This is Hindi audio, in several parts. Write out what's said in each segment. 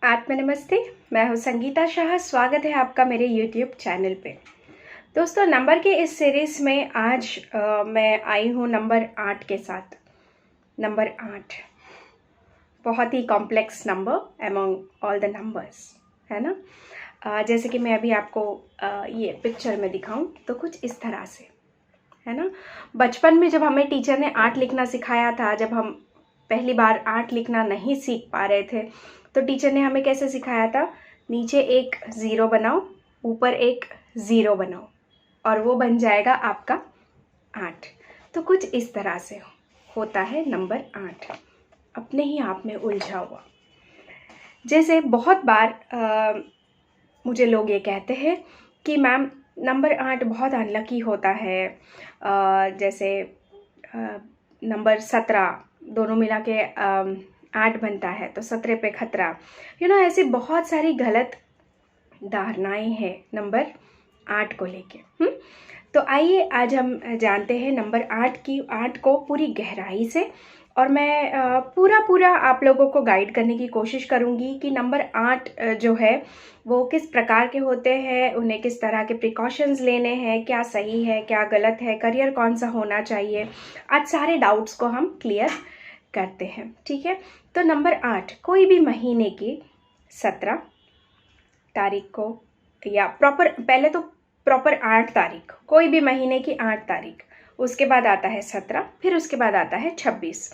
आत्म नमस्ते। मैं हूँ संगीता शाह। स्वागत है आपका मेरे YouTube चैनल पे। दोस्तों, नंबर के इस सीरीज़ में आज मैं आई हूँ नंबर 8 के साथ। नंबर 8 बहुत ही complex number among all the numbers, है ना। जैसे कि मैं अभी आपको ये पिक्चर में दिखाऊं तो कुछ इस तरह से, है ना। बचपन में जब हमें टीचर ने 8 लिखना सिखाया था, जब हम पहली बार 8 लिखना नहीं सीख पा रहे थे, तो टीचर ने हमें कैसे सिखाया था, नीचे एक 0 बनाओ, ऊपर एक 0 बनाओ और वो बन जाएगा आपका 8। तो कुछ इस तरह से होता है नंबर 8, अपने ही आप में उलझा हुआ। जैसे बहुत बार मुझे लोग ये कहते हैं कि मैम नंबर 8 बहुत अनलकी होता है। जैसे नंबर 17 दोनों मिला के 8 बनता है, तो 17 पे खतरा। ऐसी बहुत सारी गलत धारणाएं हैं नंबर 8 को लेके। तो आइए आज हम जानते हैं नंबर 8 को पूरी गहराई से, और मैं पूरा आप लोगों को गाइड करने की कोशिश करूंगी कि नंबर 8 जो है वो किस प्रकार के होते हैं, उन्हें किस तरह के प्रिकॉशंस लेने हैं, क्या सही है क्या गलत है, करियर कौन सा होना चाहिए। आज सारे डाउट्स को हम क्लियर करते हैं, ठीक है। तो नंबर 8 कोई भी महीने की 17 तारीख को, या पहले तो प्रॉपर 8 तारीख, कोई भी महीने की 8 तारीख, उसके बाद आता है 17, फिर उसके बाद आता है 26।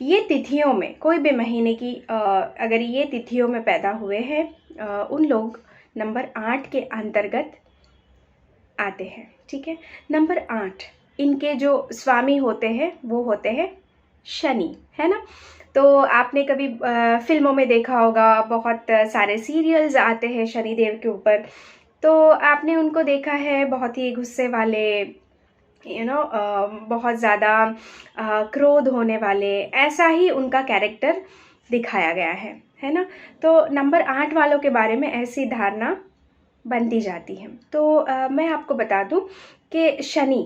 ये तिथियों में कोई भी महीने की अगर ये तिथियों में पैदा हुए हैं उन लोग नंबर 8 के अंतर्गत आते हैं, ठीक है। नंबर 8 इनके जो स्वामी होते हैं वो होते हैं शनि, है ना। तो आपने कभी फिल्मों में देखा होगा, बहुत सारे सीरियल्स आते हैं शनिदेव के ऊपर, तो आपने उनको देखा है बहुत ही गुस्से वाले, बहुत ज़्यादा क्रोध होने वाले, ऐसा ही उनका कैरेक्टर दिखाया गया है ना। तो नंबर 8 वालों के बारे में ऐसी धारणा बनती जाती है। तो मैं आपको बता दूं कि शनि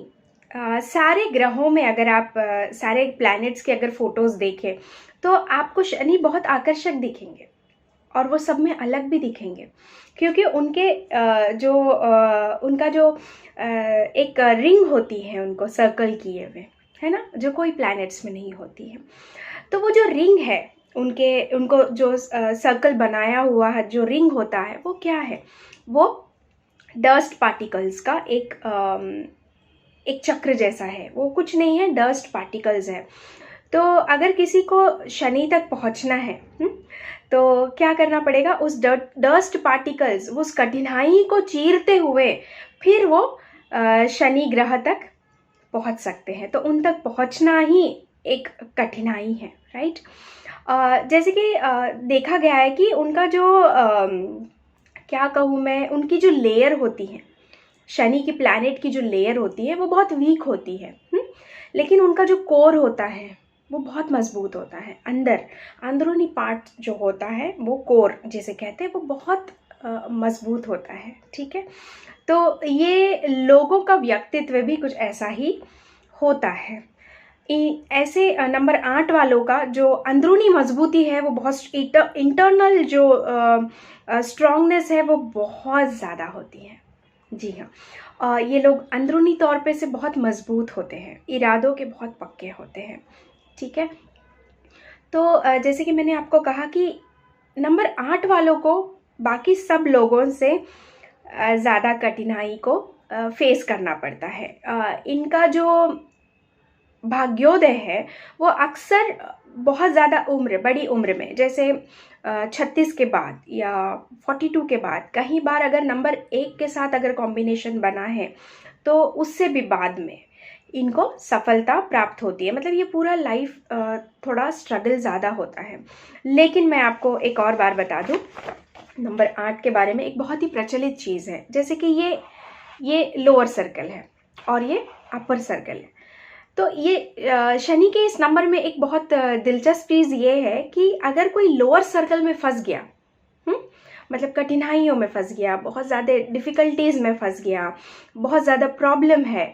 सारे ग्रहों में, अगर आप सारे प्लैनेट्स के अगर फोटोज़ देखें तो आपको शनि बहुत आकर्षक दिखेंगे, और वो सब में अलग भी दिखेंगे, क्योंकि उनके उनका जो एक रिंग होती है उनको सर्कल किए हुए, है ना, जो कोई प्लैनेट्स में नहीं होती है। तो वो जो रिंग है उनको जो सर्कल बनाया हुआ है, जो रिंग होता है, वो क्या है, वो डस्ट पार्टिकल्स का एक चक्र जैसा है। वो कुछ नहीं है, डस्ट पार्टिकल्स है। तो अगर किसी को शनि तक पहुंचना है तो क्या करना पड़ेगा, उस डस्ट पार्टिकल्स, उस कठिनाई को चीरते हुए फिर वो शनि ग्रह तक पहुंच सकते हैं। तो उन तक पहुंचना ही एक कठिनाई है, राइट। जैसे कि देखा गया है कि उनका जो क्या कहूँ मैं, उनकी जो लेयर होती है, शनि की प्लैनेट की जो लेयर होती है वो बहुत वीक होती है। लेकिन उनका जो कोर होता है वो बहुत मजबूत होता है। अंदरूनी पार्ट जो होता है वो कोर जिसे कहते हैं, वो बहुत मजबूत होता है, ठीक है। तो ये लोगों का व्यक्तित्व भी कुछ ऐसा ही होता है। ऐसे नंबर 8 वालों का जो अंदरूनी मजबूती है वो बहुत, इंटरनल जो स्ट्रांगनेस है वो बहुत ज़्यादा होती है। जी हाँ, ये लोग अंदरूनी तौर पे से बहुत मजबूत होते हैं, इरादों के बहुत पक्के होते हैं, ठीक है। तो जैसे कि मैंने आपको कहा कि नंबर 8 वालों को बाकी सब लोगों से ज़्यादा कठिनाई को फेस करना पड़ता है। इनका जो भाग्योदय है वो अक्सर बहुत ज़्यादा बड़ी उम्र में, जैसे 36 के बाद या 42 के बाद, कहीं बार अगर नंबर 1 के साथ अगर कॉम्बिनेशन बना है तो उससे भी बाद में इनको सफलता प्राप्त होती है। मतलब ये पूरा लाइफ थोड़ा स्ट्रगल ज़्यादा होता है। लेकिन मैं आपको एक और बार बता दूं नंबर 8 के बारे में, एक बहुत ही प्रचलित चीज़ है, जैसे कि ये लोअर सर्कल है और ये अपर सर्कल है। तो ये शनि के इस नंबर में एक बहुत दिलचस्प चीज़ ये है कि अगर कोई लोअर सर्कल में फंस गया, मतलब कठिनाइयों में फंस गया, बहुत ज़्यादा डिफ़िकल्टीज़ में फंस गया, बहुत ज़्यादा प्रॉब्लम है,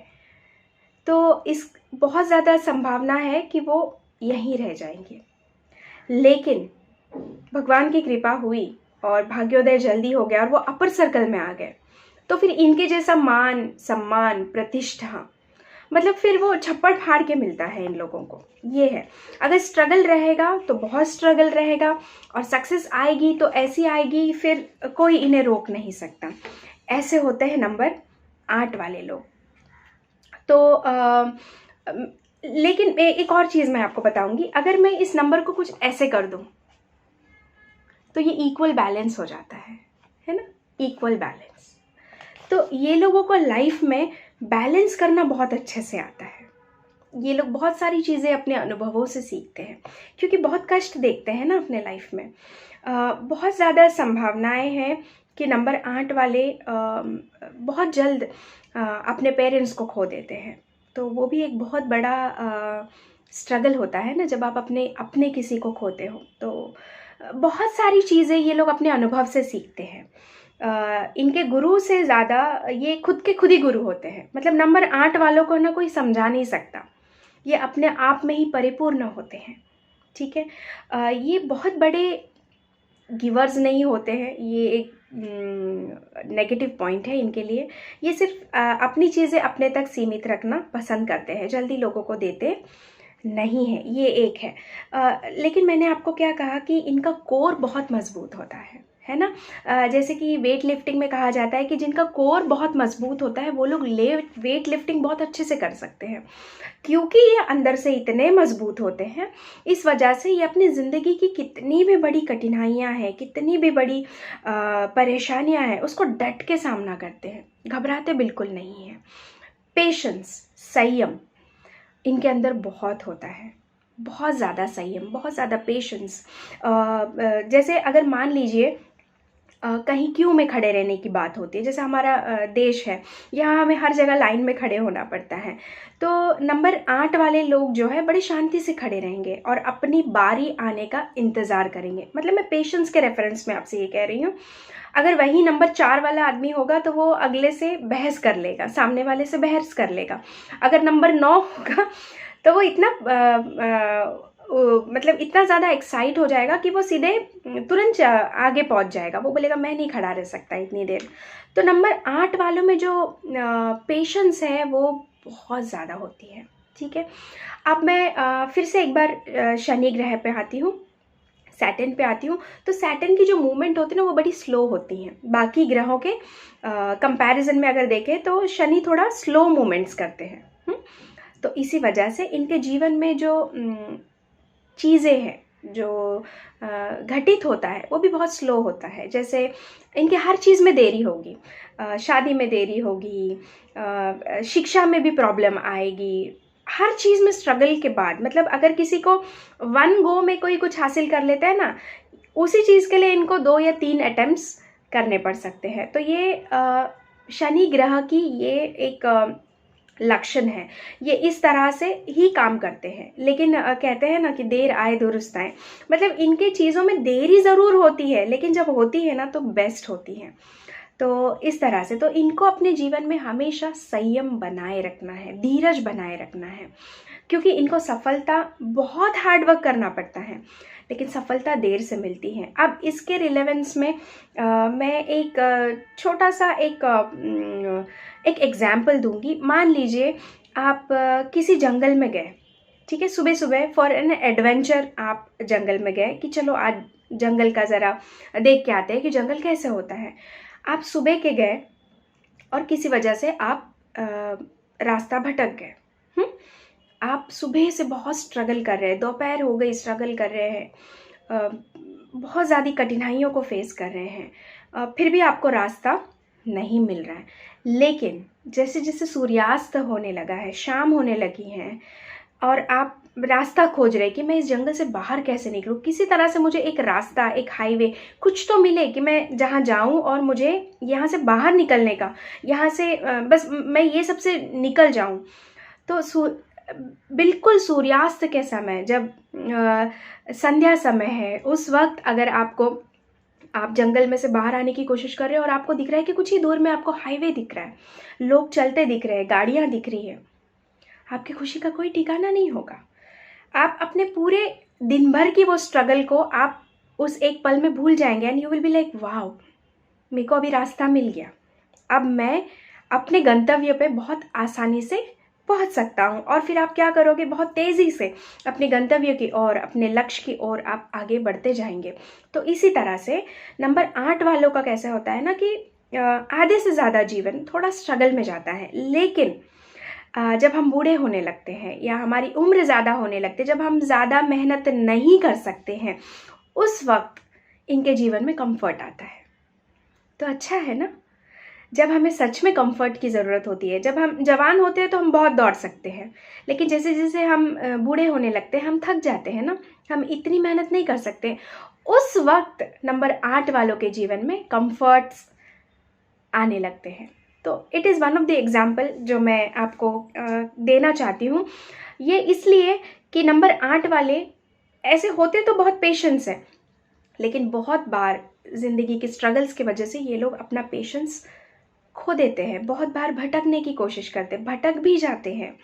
तो इस बहुत ज़्यादा संभावना है कि वो यहीं रह जाएंगे। लेकिन भगवान की कृपा हुई और भाग्योदय जल्दी हो गया और वो अपर सर्कल में आ गए, तो फिर इनके जैसा मान सम्मान प्रतिष्ठा मतलब फिर वो छप्पड़ फाड़ के मिलता है इन लोगों को। ये है, अगर स्ट्रगल रहेगा तो बहुत स्ट्रगल रहेगा, और सक्सेस आएगी तो ऐसी आएगी फिर कोई इन्हें रोक नहीं सकता। ऐसे होते हैं नंबर 8 वाले लोग। तो लेकिन एक और चीज़ मैं आपको बताऊंगी, अगर मैं इस नंबर को कुछ ऐसे कर दूं तो ये इक्वल बैलेंस हो जाता है ना, इक्वल बैलेंस। तो ये लोगों को लाइफ में बैलेंस करना बहुत अच्छे से आता है। ये लोग बहुत सारी चीज़ें अपने अनुभवों से सीखते हैं, क्योंकि बहुत कष्ट देखते हैं ना अपने लाइफ में। बहुत ज़्यादा संभावनाएं हैं कि नंबर 8 वाले बहुत जल्द अपने पेरेंट्स को खो देते हैं। तो वो भी एक बहुत बड़ा स्ट्रगल होता है ना, जब आप अपने किसी को खोते हो। तो बहुत सारी चीज़ें ये लोग अपने अनुभव से सीखते हैं। इनके गुरु से ज़्यादा ये खुद के खुद ही गुरु होते हैं। मतलब नंबर 8 वालों को ना कोई समझा नहीं सकता, ये अपने आप में ही परिपूर्ण होते हैं। ठीक है, ये बहुत बड़े गिवर्स नहीं होते हैं, ये एक नेगेटिव पॉइंट है इनके लिए। ये सिर्फ अपनी चीज़ें अपने तक सीमित रखना पसंद करते हैं, जल्दी लोगों को देते नहीं है, ये एक है। लेकिन मैंने आपको क्या कहा कि इनका कोर बहुत मजबूत होता है ना। जैसे कि वेट लिफ्टिंग में कहा जाता है कि जिनका कोर बहुत मजबूत होता है वो लोग वेट लिफ्टिंग बहुत अच्छे से कर सकते हैं, क्योंकि ये अंदर से इतने मजबूत होते हैं। इस वजह से ये अपनी ज़िंदगी की कितनी भी बड़ी कठिनाइयाँ हैं, कितनी भी बड़ी परेशानियाँ हैं, उसको डट के सामना करते हैं, घबराते बिल्कुल नहीं हैं। पेशेंस, संयम इनके अंदर बहुत होता है, बहुत ज़्यादा संयम, बहुत ज़्यादा पेशेंस। जैसे अगर मान लीजिए कहीं क्यू में खड़े रहने की बात होती है, जैसे हमारा देश है, यहाँ हमें हर जगह लाइन में खड़े होना पड़ता है। तो नंबर 8 वाले लोग जो है बड़ी शांति से खड़े रहेंगे और अपनी बारी आने का इंतज़ार करेंगे। मतलब मैं पेशेंस के रेफरेंस में आपसे ये कह रही हूँ। अगर वही नंबर 4 वाला आदमी होगा तो वो अगले से बहस कर लेगा, सामने वाले से बहस कर लेगा। अगर नंबर 9 होगा तो वो इतना मतलब इतना ज़्यादा एक्साइट हो जाएगा कि वो सीधे तुरंत आगे पहुंच जाएगा, वो बोलेगा मैं नहीं खड़ा रह सकता इतनी देर। तो नंबर 8 वालों में जो पेशेंस है वो बहुत ज़्यादा होती है। ठीक है, अब मैं फिर से एक बार शनि ग्रह पे आती हूँ, सैटर्न पे आती हूँ। तो सैटर्न की जो मूवमेंट होती है ना वो बड़ी स्लो होती हैं, बाकी ग्रहों के कंपैरिजन में अगर देखें तो शनि थोड़ा स्लो मूवमेंट्स करते हैं। तो इसी वजह से इनके जीवन में जो चीज़ें हैं, जो घटित होता है वो भी बहुत स्लो होता है। जैसे इनके हर चीज़ में देरी होगी, शादी में देरी होगी, शिक्षा में भी प्रॉब्लम आएगी, हर चीज़ में स्ट्रगल के बाद। मतलब अगर किसी को 1 गो में कोई कुछ हासिल कर लेता है ना, उसी चीज़ के लिए इनको 2 या 3 अटेम्प्ट्स करने पड़ सकते हैं। तो ये शनि ग्रह की ये एक लक्षण है, ये इस तरह से ही काम करते हैं। लेकिन कहते हैं ना कि देर आए दुरुस्त आए, मतलब इनके चीज़ों में देरी ज़रूर होती है, लेकिन जब होती है ना तो बेस्ट होती है। तो इस तरह से तो इनको अपने जीवन में हमेशा संयम बनाए रखना है, धीरज बनाए रखना है, क्योंकि इनको सफलता बहुत हार्ड वर्क करना पड़ता है, लेकिन सफलता देर से मिलती है। अब इसके रिलेवेंस में मैं एक छोटा सा एक एग्जाम्पल दूंगी। मान लीजिए आप किसी जंगल में गए, ठीक है, सुबह सुबह फॉर एन एडवेंचर आप जंगल में गए कि चलो आज जंगल का ज़रा देख के आते हैं कि जंगल कैसे होता है। आप सुबह के गए और किसी वजह से आप रास्ता भटक गए। आप सुबह से बहुत स्ट्रगल कर रहे हैं, दोपहर हो गई, स्ट्रगल कर रहे हैं, बहुत ज़्यादा कठिनाइयों को फेस कर रहे हैं, फिर भी आपको रास्ता नहीं मिल रहा है। लेकिन जैसे जैसे सूर्यास्त होने लगा है, शाम होने लगी है, और आप रास्ता खोज रहे कि मैं इस जंगल से बाहर कैसे निकलूं, किसी तरह से मुझे एक रास्ता, एक हाईवे कुछ तो मिले कि मैं जहाँ जाऊं और मुझे यहाँ से बाहर निकलने का, यहाँ से बस मैं ये सब से निकल जाऊं। तो बिल्कुल सूर्यास्त के समय, जब संध्या समय है, उस वक्त अगर आप जंगल में से बाहर आने की कोशिश कर रहे हो और आपको दिख रहा है कि कुछ ही दूर में आपको हाईवे दिख रहा है, लोग चलते दिख रहे हैं, गाड़ियाँ दिख रही है, आपकी खुशी का कोई ठिकाना नहीं होगा। आप अपने पूरे दिन भर की वो स्ट्रगल को आप उस एक पल में भूल जाएंगे and you will be like wow, मेरे को अभी रास्ता मिल गया, अब मैं अपने गंतव्य पे बहुत आसानी से पहुंच सकता हूं। और फिर आप क्या करोगे, बहुत तेज़ी से अपने गंतव्य की ओर, अपने लक्ष्य की ओर आप आगे बढ़ते जाएंगे। तो इसी तरह से नंबर 8 वालों का कैसे होता है ना कि आधे से ज़्यादा जीवन थोड़ा स्ट्रगल में जाता है, लेकिन जब हम बूढ़े होने लगते हैं या हमारी उम्र ज़्यादा होने लगती है, जब हम ज़्यादा मेहनत नहीं कर सकते हैं, उस वक्त इनके जीवन में कंफर्ट आता है। तो अच्छा है ना, जब हमें सच में कंफर्ट की ज़रूरत होती है। जब हम जवान होते हैं तो हम बहुत दौड़ सकते हैं, लेकिन जैसे जैसे हम बूढ़े होने लगते हैं हम थक जाते हैं ना, हम इतनी मेहनत नहीं कर सकते। उस वक्त नंबर 8 वालों के जीवन में कंफर्ट्स आने लगते हैं। तो it is one of the example जो मैं आपको देना चाहती हूँ। ये इसलिए कि नंबर 8 वाले ऐसे होते तो बहुत पेशेंस है, लेकिन बहुत बार ज़िंदगी की स्ट्रगल्स की वजह से ये लोग अपना पेशेंस खो देते हैं। बहुत बार भटकने की कोशिश करते हैं, भटक भी जाते हैं,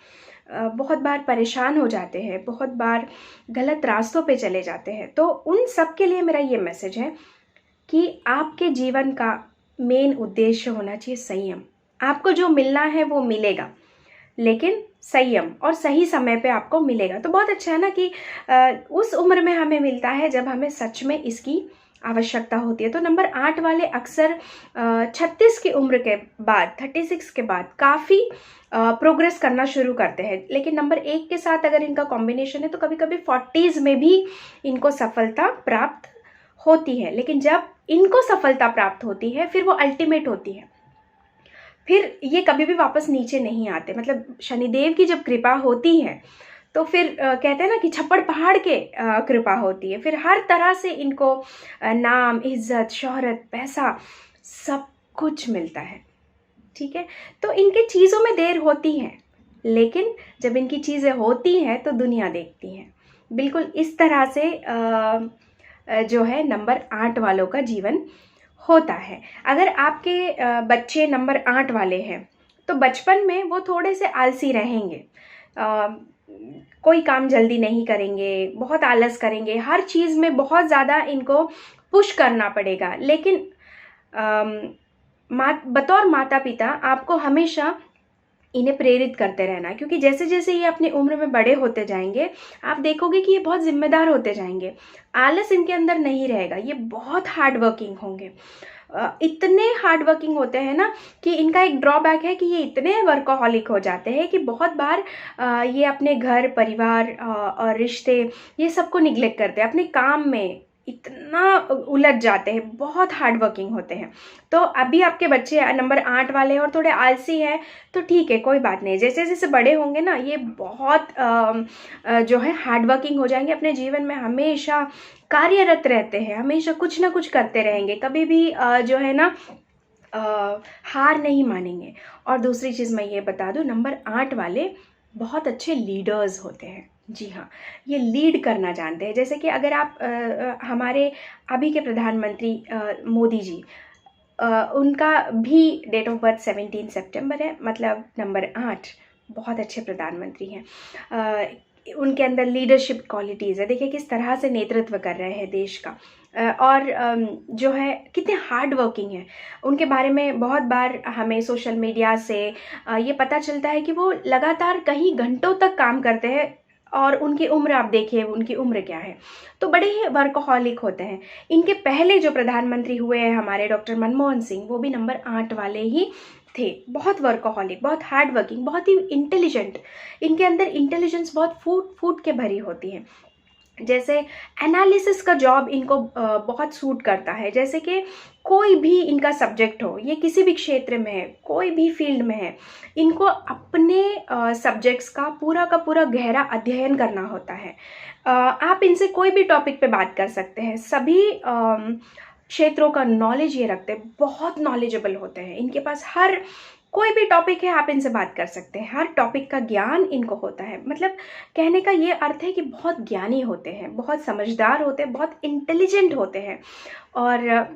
बहुत बार परेशान हो जाते हैं, बहुत बार गलत रास्तों पे चले जाते हैं। तो उन सब के लिए मेरा ये मैसेज है कि आपके जीवन का मेन उद्देश्य होना चाहिए संयम। आपको जो मिलना है वो मिलेगा, लेकिन संयम और सही समय पे आपको मिलेगा। तो बहुत अच्छा है ना कि उस उम्र में हमें मिलता है जब हमें सच में इसकी आवश्यकता होती है। तो नंबर 8 वाले अक्सर 36 की उम्र के बाद, 36 के बाद काफ़ी प्रोग्रेस करना शुरू करते हैं, लेकिन नंबर 1 के साथ अगर इनका कॉम्बिनेशन है तो कभी कभी 40s में भी इनको सफलता प्राप्त होती है। लेकिन जब इनको सफलता प्राप्त होती है फिर वो अल्टीमेट होती है, फिर ये कभी भी वापस नीचे नहीं आते। मतलब शनिदेव की जब कृपा होती है तो फिर कहते हैं ना कि छप्पड़ पहाड़ के कृपा होती है, फिर हर तरह से इनको नाम, इज्जत, शोहरत, पैसा सब कुछ मिलता है। ठीक है, तो इनके चीज़ों में देर होती है, लेकिन जब इनकी चीज़ें होती हैं तो दुनिया देखती है। बिल्कुल इस तरह से जो है नंबर 8 वालों का जीवन होता है। अगर आपके बच्चे नंबर 8 वाले हैं तो बचपन में वो थोड़े से आलसी रहेंगे, कोई काम जल्दी नहीं करेंगे, बहुत आलस करेंगे, हर चीज़ में बहुत ज़्यादा इनको पुश करना पड़ेगा। लेकिन बतौर माता पिता आपको हमेशा इन्हें प्रेरित करते रहना, क्योंकि जैसे जैसे ये अपनी उम्र में बड़े होते जाएंगे आप देखोगे कि ये बहुत जिम्मेदार होते जाएंगे। आलस इनके अंदर नहीं रहेगा, ये बहुत हार्ड वर्किंग होंगे, इतने हार्ड वर्किंग होते हैं ना कि इनका एक ड्रॉबैक है कि ये इतने वर्कोहॉलिक हो जाते हैं कि बहुत बार ये अपने घर परिवार और रिश्ते ये सबको निग्लेक्ट करते हैं, अपने काम में इतना उलझ जाते हैं, बहुत हार्ड वर्किंग होते हैं। तो अभी आपके बच्चे नंबर 8 वाले हैं और थोड़े आलसी हैं तो ठीक है, कोई बात नहीं। जैसे जैसे बड़े होंगे ना ये बहुत जो है हार्ड वर्किंग हो जाएंगे, अपने जीवन में हमेशा कार्यरत रहते हैं, हमेशा कुछ ना कुछ करते रहेंगे, कभी भी जो है ना हार नहीं मानेंगे। और दूसरी चीज़ मैं ये बता दूं, नंबर 8 वाले बहुत अच्छे लीडर्स होते हैं। जी हाँ, ये लीड करना जानते हैं। जैसे कि अगर आप हमारे अभी के प्रधानमंत्री मोदी जी, उनका भी डेट ऑफ बर्थ 17 सितंबर है, मतलब नंबर 8, बहुत अच्छे प्रधानमंत्री हैं। उनके अंदर लीडरशिप क्वालिटीज़ है, देखिए किस तरह से नेतृत्व कर रहे हैं देश का, और जो है कितने हार्ड वर्किंग है। उनके बारे में बहुत बार हमें सोशल मीडिया से ये पता चलता है कि वो लगातार कहीं घंटों तक काम करते हैं, और उनकी उम्र आप देखिए उनकी उम्र क्या है, तो बड़े ही वर्कोहॉलिक होते हैं। इनके पहले जो प्रधानमंत्री हुए हैं हमारे डॉक्टर मनमोहन सिंह, वो भी नंबर 8 वाले ही थे, बहुत वर्कोहॉलिक, बहुत हार्ड वर्किंग, बहुत ही इंटेलिजेंट। इनके अंदर इंटेलिजेंस बहुत फूट के भरी होती है। जैसे एनालिसिस का जॉब इनको बहुत सूट करता है। जैसे कि कोई भी इनका सब्जेक्ट हो, ये किसी भी क्षेत्र में है, कोई भी फील्ड में है, इनको अपने सब्जेक्ट्स का पूरा गहरा अध्ययन करना होता है। आप इनसे कोई भी टॉपिक पे बात कर सकते हैं, सभी क्षेत्रों का नॉलेज ये रखते हैं, बहुत नॉलेजेबल होते हैं। इनके पास हर कोई भी टॉपिक है आप इनसे बात कर सकते हैं, हर टॉपिक का ज्ञान इनको होता है। मतलब कहने का ये अर्थ है कि बहुत ज्ञानी होते हैं, बहुत समझदार होते हैं, बहुत इंटेलिजेंट होते हैं। और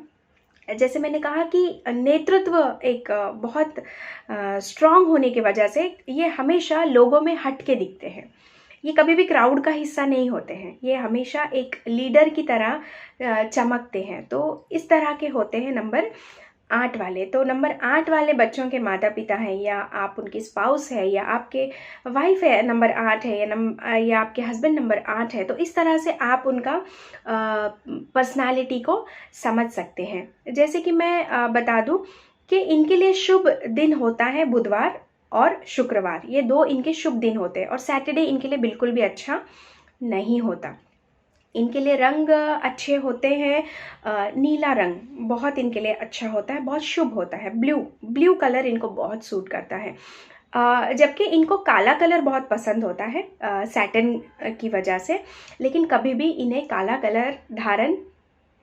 जैसे मैंने कहा कि नेतृत्व एक बहुत स्ट्रांग होने की वजह से ये हमेशा लोगों में हट के दिखते हैं। ये कभी भी क्राउड का हिस्सा नहीं होते हैं, ये हमेशा एक लीडर की तरह चमकते हैं। तो इस तरह के होते हैं नंबर 8 वाले। तो नंबर 8 वाले बच्चों के माता पिता हैं, या आप उनकी स्पाउस है, या आपके वाइफ है नंबर 8 है, या आपके हस्बैंड नंबर 8 है, तो इस तरह से आप उनका पर्सनालिटी को समझ सकते हैं। जैसे कि मैं बता दूं कि इनके लिए शुभ दिन होता है बुधवार और शुक्रवार, ये 2 इनके शुभ दिन होते हैं, और सैटरडे इनके लिए बिल्कुल भी अच्छा नहीं होता। इनके लिए रंग अच्छे होते हैं, नीला रंग बहुत इनके लिए अच्छा होता है, बहुत शुभ होता है। ब्लू कलर इनको बहुत सूट करता है। जबकि इनको काला कलर बहुत पसंद होता है सैटर्न की वजह से, लेकिन कभी भी इन्हें काला कलर धारण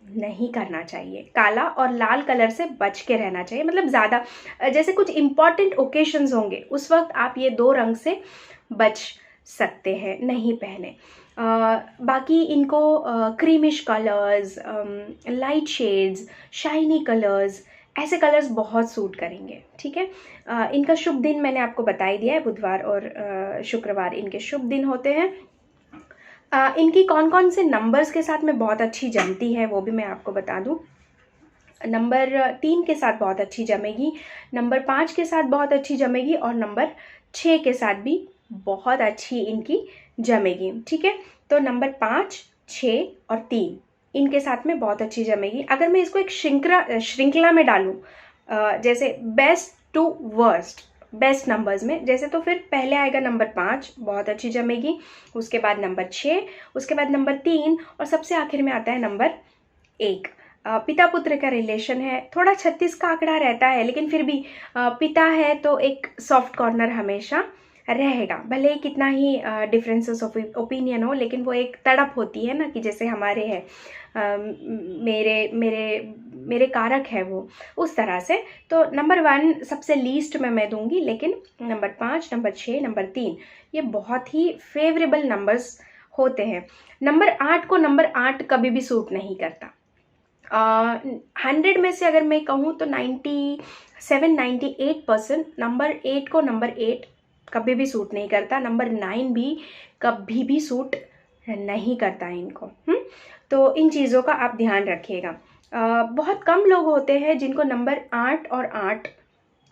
नहीं करना चाहिए। काला और लाल कलर से बच के रहना चाहिए, मतलब ज़्यादा जैसे कुछ इम्पॉर्टेंट ओकेशंस होंगे उस वक्त आप ये 2 रंग से बच सकते हैं, नहीं पहने। बाकी इनको creamish colours, light shades, shiny colours, ऐसे कलर्स बहुत सूट करेंगे, ठीक है। इनका शुभ दिन मैंने आपको बता ही दिया है, बुधवार और शुक्रवार इनके शुभ दिन होते हैं। इनकी कौन कौन से नंबर्स के साथ में बहुत अच्छी जमती है वो भी मैं आपको बता दूं। नंबर 3 के साथ बहुत अच्छी जमेगी, नंबर 5 के साथ बहुत अच्छी जमेगी, और नंबर 6 के साथ भी बहुत अच्छी इनकी जमेगी, ठीक है। तो नंबर 5, 6 और 3 इनके साथ में बहुत अच्छी जमेगी। अगर मैं इसको एक श्रृंखला में डालूं, जैसे best to worst, best numbers में, जैसे तो फिर पहले आएगा नंबर 5, बहुत अच्छी जमेगी, उसके बाद नंबर 6, उसके बाद नंबर 3, और सबसे आखिर में आता है नंबर 1। पिता पुत्र का रिलेशन है, थोड़ा 36 का आंकड़ा रहता है, लेकिन फिर भी पिता है तो एक सॉफ्ट कॉर्नर हमेशा रहेगा, भले ही कितना ही डिफरेंसेस ऑफ ओपिनियन हो, लेकिन वो एक तड़प होती है ना, कि जैसे हमारे है मेरे मेरे मेरे कारक है वो, उस तरह से। तो नंबर 1 सबसे लीस्ट में मैं दूंगी, लेकिन नंबर 5, नंबर 6, नंबर 3 ये बहुत ही फेवरेबल नंबर्स होते हैं। नंबर 8 को नंबर 8 कभी भी सूट नहीं करता। 100 में से अगर मैं कहूँ तो 97-98% नंबर 8 को नंबर 8 कभी भी सूट नहीं करता। नंबर 9 भी कभी भी सूट नहीं करता इनको। तो इन चीज़ों का आप ध्यान रखिएगा। बहुत कम लोग होते हैं जिनको नंबर 8 और 8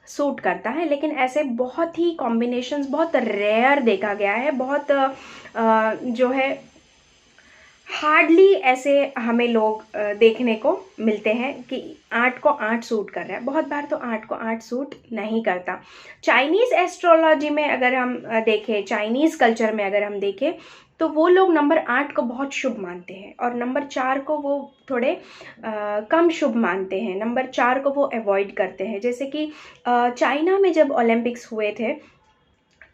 सूट करता है, लेकिन ऐसे बहुत ही कॉम्बिनेशंस बहुत रेयर देखा गया है, बहुत जो है हार्डली ऐसे हमें लोग देखने को मिलते हैं कि 8 को 8 सूट कर रहा है। बहुत बार तो 8 को 8 सूट नहीं करता। चाइनीज़ एस्ट्रोलॉजी में अगर हम देखें, चाइनीज़ कल्चर में अगर हम देखें, तो वो लोग नंबर 8 को बहुत शुभ मानते हैं, और नंबर 4 को वो थोड़े कम शुभ मानते हैं। नंबर 4 को वो अवॉइड करते हैं। जैसे कि चाइना में जब ओलंपिक्स हुए थे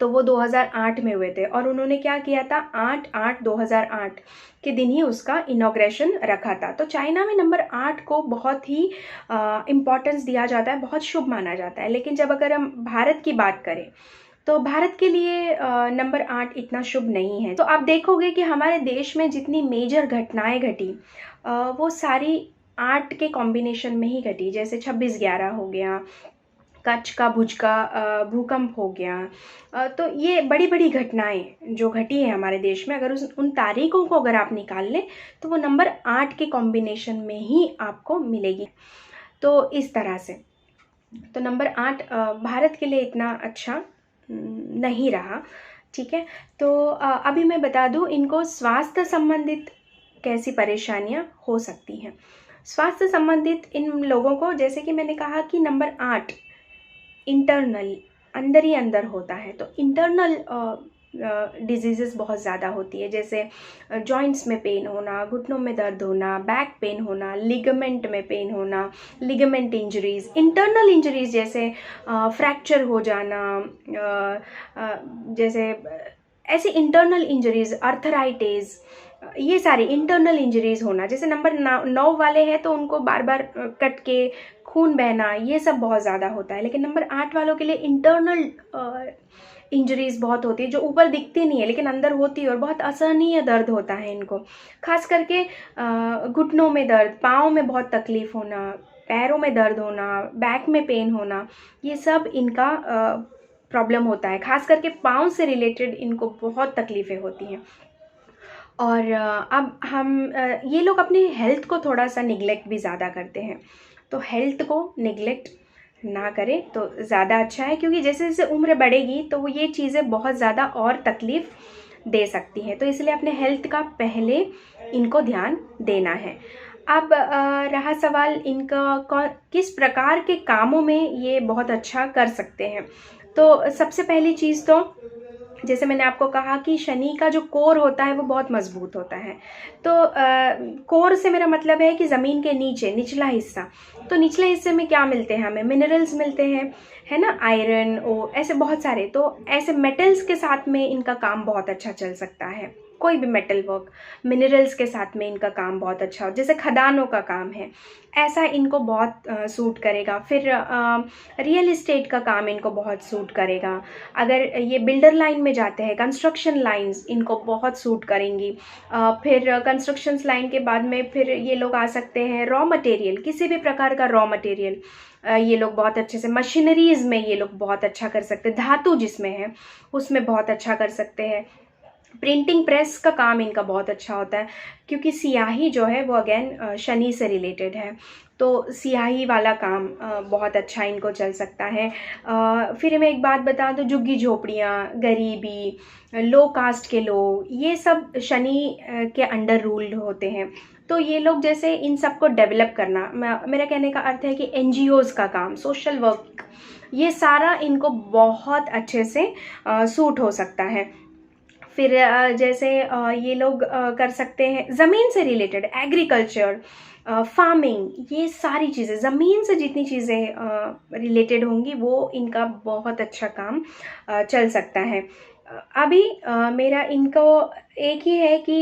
तो वो 2008 में हुए थे, और उन्होंने क्या किया था, 8/8/2008 के दिन ही उसका इनॉग्रेशन रखा था। तो चाइना में नंबर 8 को बहुत ही इम्पोर्टेंस दिया जाता है, बहुत शुभ माना जाता है। लेकिन जब अगर हम भारत की बात करें तो भारत के लिए नंबर 8 इतना शुभ नहीं है। तो आप देखोगे कि हमारे देश में जितनी मेजर घटनाएं घटी वो सारी 8 के कॉम्बिनेशन में ही घटी। जैसे 26/11 हो गया, कच्छ का भुज का भूकंप हो गया। तो ये बड़ी बड़ी घटनाएं जो घटी है हमारे देश में, अगर उन तारीखों को अगर आप निकाल लें तो वो नंबर 8 के कॉम्बिनेशन में ही आपको मिलेगी। तो इस तरह से तो नंबर 8 भारत के लिए इतना अच्छा नहीं रहा, ठीक है। तो अभी मैं बता दूं इनको स्वास्थ्य संबंधित कैसी परेशानियां हो सकती हैं। स्वास्थ्य संबंधित इन लोगों को, जैसे कि मैंने कहा कि नंबर 8 इंटरनल अंदर ही अंदर होता है, तो इंटरनल डिजीज़ेस बहुत ज़्यादा होती है। जैसे जॉइंट्स में पेन होना, घुटनों में दर्द होना, बैक पेन होना, लिगामेंट में पेन होना, लिगामेंट इंजरीज़, इंटरनल इंजरीज़ जैसे फ्रैक्चर हो जाना, जैसे ऐसी इंटरनल इंजरीज़, अर्थराइटिस, ये सारी इंटरनल इंजरीज़ होना। जैसे नंबर 9 वाले हैं तो उनको बार बार कट के खून बहना, ये सब बहुत ज़्यादा होता है। लेकिन नंबर 8 वालों के लिए इंटरनल इंजरीज़ बहुत होती है, जो ऊपर दिखती नहीं है लेकिन अंदर होती है, और बहुत असहनीय दर्द होता है इनको। खास करके घुटनों में दर्द, पाँव में बहुत तकलीफ़ होना, पैरों में दर्द होना, बैक में पेन होना, ये सब इनका प्रॉब्लम होता है, खास करके पाँव से रिलेटेड इनको बहुत तकलीफ़ें होती हैं। और अब हम ये लोग अपनी हेल्थ को थोड़ा सा निगलेक्ट भी ज़्यादा करते हैं, तो हेल्थ को निगलेक्ट ना करें तो ज़्यादा अच्छा है, क्योंकि जैसे जैसे उम्र बढ़ेगी तो वो ये चीज़ें बहुत ज़्यादा और तकलीफ़ दे सकती हैं। तो इसलिए अपने हेल्थ का पहले इनको ध्यान देना है। अब रहा सवाल इनका किस प्रकार के कामों में ये बहुत अच्छा कर सकते हैं। तो सबसे पहली चीज़ तो जैसे मैंने आपको कहा कि शनि का जो कोर होता है वो बहुत मजबूत होता है। तो कोर से मेरा मतलब है कि ज़मीन के नीचे निचला हिस्सा। तो निचले हिस्से में क्या मिलते हैं हमें? मिनरल्स मिलते हैं, है ना, आयरन, ओ, ऐसे बहुत सारे। तो ऐसे मेटल्स के साथ में इनका काम बहुत अच्छा चल सकता है। कोई भी मेटल वर्क, मिनरल्स के साथ में इनका काम बहुत अच्छा हो, जैसे खदानों का काम है, ऐसा इनको बहुत सूट करेगा। फिर रियल इस्टेट का काम इनको बहुत सूट करेगा। अगर ये बिल्डर लाइन में जाते हैं, कंस्ट्रक्शन लाइंस इनको बहुत सूट करेंगी। फिर कंस्ट्रक्शन लाइन के बाद में फिर ये लोग आ सकते हैं रॉ मटेरियल, किसी भी प्रकार का रॉ मटेरियल ये लोग बहुत अच्छे से, मशीनरीज में ये लोग बहुत अच्छा कर सकते हैं, धातु जिसमें है उसमें बहुत अच्छा कर सकते हैं। प्रिंटिंग प्रेस का काम इनका बहुत अच्छा होता है, क्योंकि सियाही जो है वो अगेन शनि से रिलेटेड है, तो सियाही वाला काम बहुत अच्छा इनको चल सकता है। फिर मैं एक बात बता दूं, झुग्गी झोपड़ियाँ, गरीबी, लो कास्ट के लोग, ये सब शनि के अंडर रूल्ड होते हैं। तो ये लोग जैसे इन सब को डेवलप करना, मेरा कहने का अर्थ है कि एनजीओज का काम, सोशल वर्क, ये सारा इनको बहुत अच्छे से सूट हो सकता है। फिर जैसे ये लोग कर सकते हैं ज़मीन से रिलेटेड, एग्रीकल्चर, फार्मिंग, ये सारी चीज़ें, ज़मीन से जितनी चीज़ें रिलेटेड होंगी वो इनका बहुत अच्छा काम चल सकता है। अभी मेरा इनको एक ही है कि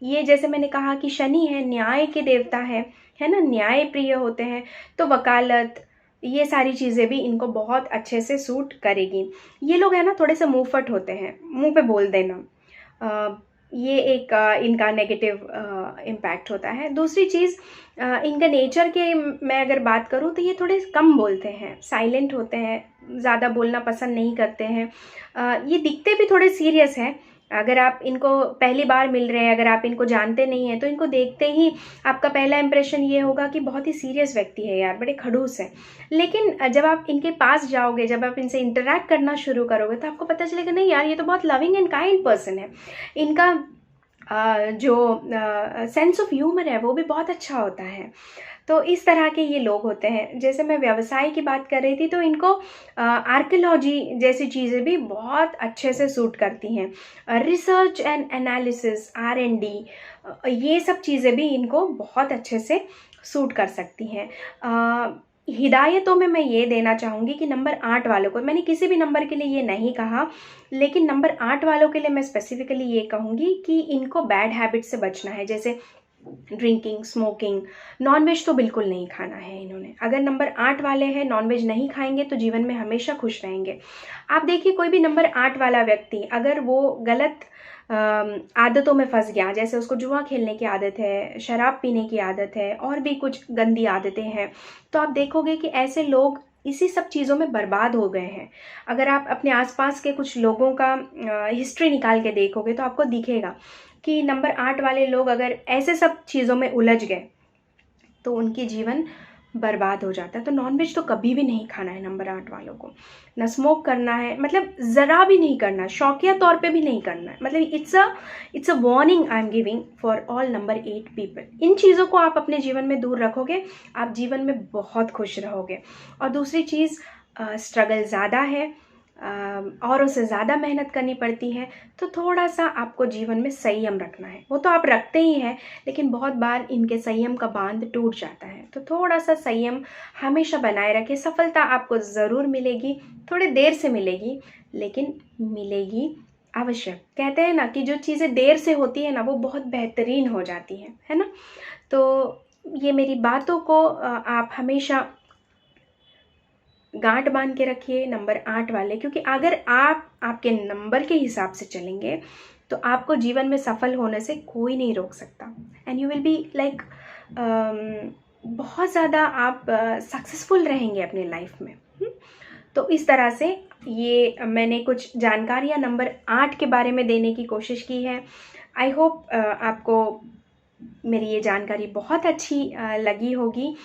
ये जैसे मैंने कहा कि शनि है, न्याय के देवता है ना, न्याय प्रिय होते हैं, तो वकालत, ये सारी चीज़ें भी इनको बहुत अच्छे से सूट करेगी। ये लोग है ना थोड़े से मुंहफट होते हैं, मुंह पे बोल देना, ये एक इनका नेगेटिव इम्पैक्ट होता है। दूसरी चीज़, इनका नेचर के मैं अगर बात करूँ तो ये थोड़े कम बोलते हैं, साइलेंट होते हैं, ज़्यादा बोलना पसंद नहीं करते हैं। ये दिखते भी थोड़े सीरियस हैं। अगर आप इनको पहली बार मिल रहे हैं, अगर आप इनको जानते नहीं हैं, तो इनको देखते ही आपका पहला इंप्रेशन ये होगा कि बहुत ही सीरियस व्यक्ति है यार, बड़े खड़ूस है। लेकिन जब आप इनके पास जाओगे, जब आप इनसे इंटरेक्ट करना शुरू करोगे, तो आपको पता चलेगा नहीं यार, ये तो बहुत लविंग एंड काइंड पर्सन है। इनका जो सेंस ऑफ ह्यूमर है वो भी बहुत अच्छा होता है। तो इस तरह के ये लोग होते हैं। जैसे मैं व्यवसाय की बात कर रही थी, तो इनको आर्कियोलॉजी जैसी चीज़ें भी बहुत अच्छे से सूट करती हैं। रिसर्च एंड एनालिसिस, R&D, ये सब चीज़ें भी इनको बहुत अच्छे से सूट कर सकती हैं। हिदायतों में मैं ये देना चाहूँगी कि नंबर 8 वालों को, मैंने किसी भी नंबर के लिए ये नहीं कहा, लेकिन नंबर 8 वालों के लिए मैं स्पेसिफिकली ये कहूँगी कि इनको बैड हैबिट से बचना है, जैसे ड्रिंकिंग, स्मोकिंग, नॉनवेज तो बिल्कुल नहीं खाना है इन्होंने। अगर नंबर 8 वाले हैं नॉनवेज नहीं खाएंगे तो जीवन में हमेशा खुश रहेंगे। आप देखिए कोई भी नंबर 8 वाला व्यक्ति अगर वो गलत आदतों में फंस गया, जैसे उसको जुआ खेलने की आदत है, शराब पीने की आदत है, और भी कुछ गंदी आदतें हैं, तो आप देखोगे कि ऐसे लोग इसी सब चीज़ों में बर्बाद हो गए हैं। अगर आप अपने आसपास के कुछ लोगों का हिस्ट्री निकाल के देखोगे तो आपको दिखेगा कि नंबर 8 वाले लोग अगर ऐसे सब चीज़ों में उलझ गए तो उनकी जीवन बर्बाद हो जाता है। तो नॉनवेज तो कभी भी नहीं खाना है नंबर 8 वालों को, ना स्मोक करना है, मतलब ज़रा भी नहीं करना, शौकिया तौर पे भी नहीं करना है। मतलब it's a warning I am giving for all number 8 people. इन चीज़ों को आप अपने जीवन में दूर रखोगे, आप जीवन में बहुत खुश रहोगे। और दूसरी चीज़, स्ट्रगल ज़्यादा है, औरों से ज़्यादा मेहनत करनी पड़ती है, तो थोड़ा सा आपको जीवन में संयम रखना है। वो तो आप रखते ही हैं, लेकिन बहुत बार इनके संयम का बांध टूट जाता है, तो थोड़ा सा संयम हमेशा बनाए रखें। सफलता आपको ज़रूर मिलेगी, थोड़ी देर से मिलेगी, लेकिन मिलेगी आवश्यक। कहते हैं ना कि जो चीज़ें देर से होती है ना वो बहुत बेहतरीन हो जाती हैं, है ना। तो ये मेरी बातों को आप हमेशा गांठ बांध के रखिए नंबर 8 वाले, क्योंकि अगर आप आपके नंबर के हिसाब से चलेंगे तो आपको जीवन में सफल होने से कोई नहीं रोक सकता। And you will be like बहुत ज़्यादा आप सक्सेसफुल रहेंगे अपने लाइफ में। तो इस तरह से ये मैंने कुछ जानकारियाँ नंबर 8 के बारे में देने की कोशिश की है। आई होप आपको मेरी ये जानकारी बहुत अच्छी लगी होगी।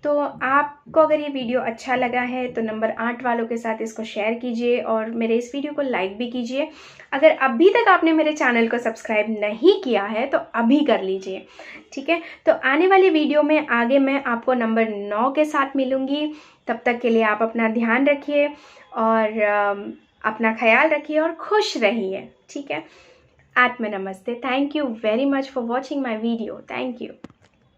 तो आपको अगर ये वीडियो अच्छा लगा है तो नंबर 8 वालों के साथ इसको शेयर कीजिए और मेरे इस वीडियो को लाइक भी कीजिए। अगर अभी तक आपने मेरे चैनल को सब्सक्राइब नहीं किया है तो अभी कर लीजिए, ठीक है। तो आने वाली वीडियो में आगे मैं आपको नंबर 9 के साथ मिलूँगी। तब तक के लिए आप अपना ध्यान रखिए और अपना ख्याल रखिए और खुश रहिए, ठीक है। आत्म नमस्ते। Thank you very much for watching my video. Thank you.